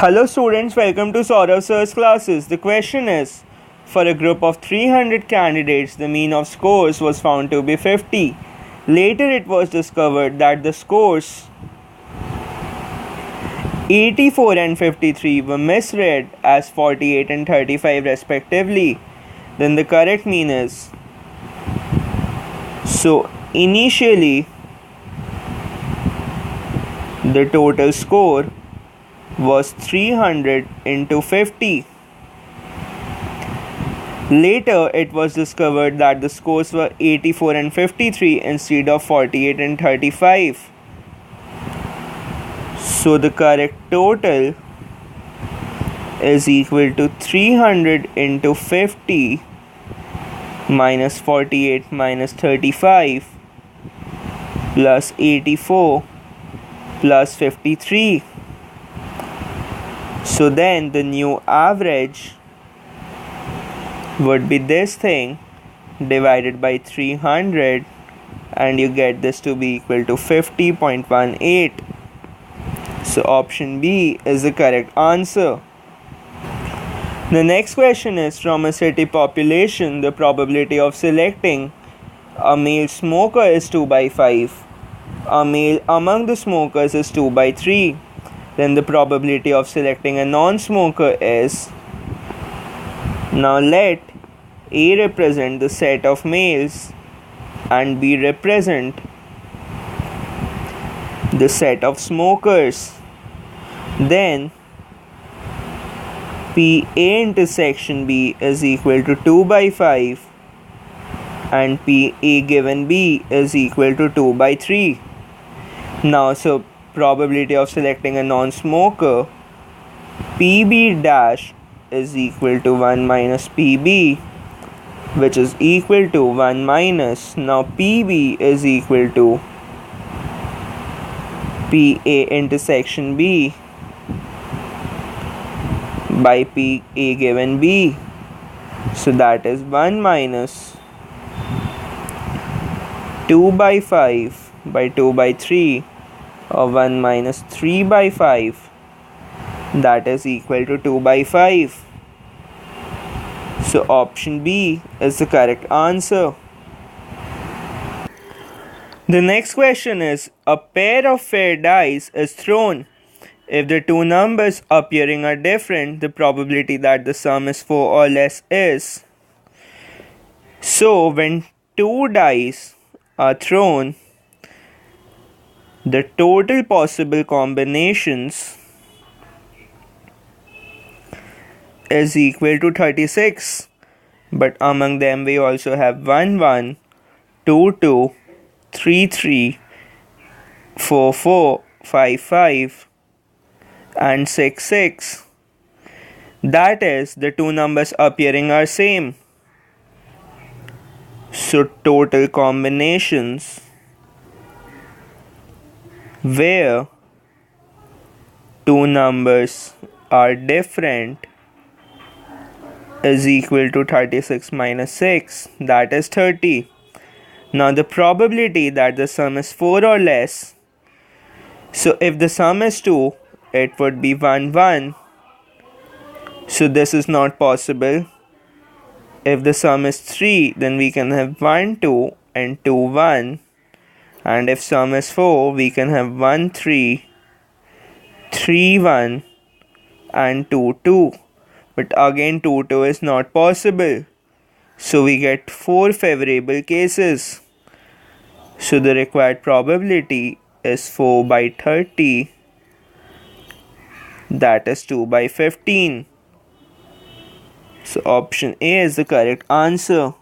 Hello students, welcome to Sourav sir's classes. The question is, for a group of 300 candidates, the mean of scores was found to be 50. Later it was discovered that the scores 84 and 53 were misread as 48 and 35 respectively. Then the correct mean is, so initially the total score was 300 into 50. Later it was discovered that the scores were 84 and 53 instead of 48 and 35. So the correct total is equal to 300 into 50 minus 48 minus 35 plus 84 plus 53. So then the new average would be this thing divided by 300, and you get this to be equal to 50.18. So option B is the correct answer. The next question is, from a city population, the probability of selecting a male smoker is 2 by 5. A male among the smokers is 2 by 3. Then the probability of selecting a non-smoker is, now let A represent the set of males and B represent the set of smokers. Then PA intersection B is equal to 2 by 5 and PA given B is equal to 2 by 3. Now, so probability of selecting a non-smoker, PB dash is equal to 1 minus PB, which is equal to 1 minus, now PB is equal to PA intersection B by PA given B. So that is 1 minus 2 by 5 by 2 by 3, or 1 minus 3 by 5, that is equal to 2 by 5. So option B is the correct answer. The next question is, a pair of fair dice is thrown. If the two numbers appearing are different, the probability that the sum is 4 or less is. So when two dice are thrown, the total possible combinations is equal to 36, but among them we also have 1 1, 2 2, 3 3, 4 4, 5 5 and 6 6. That is, the two numbers appearing are same. So total combinations where two numbers are different is equal to 36 minus 6, that is 30. Now the probability that the sum is 4 or less, so if the sum is 2, it would be 1 1. So this is not possible. If the sum is 3, then we can have 1 2 and 2 1. And if sum is 4, we can have 1 3, 3 1 and 2 2. But again 2 2 is not possible. So we get 4 favorable cases. So the required probability is 4 by 30. That is 2 by 15. So option A is the correct answer.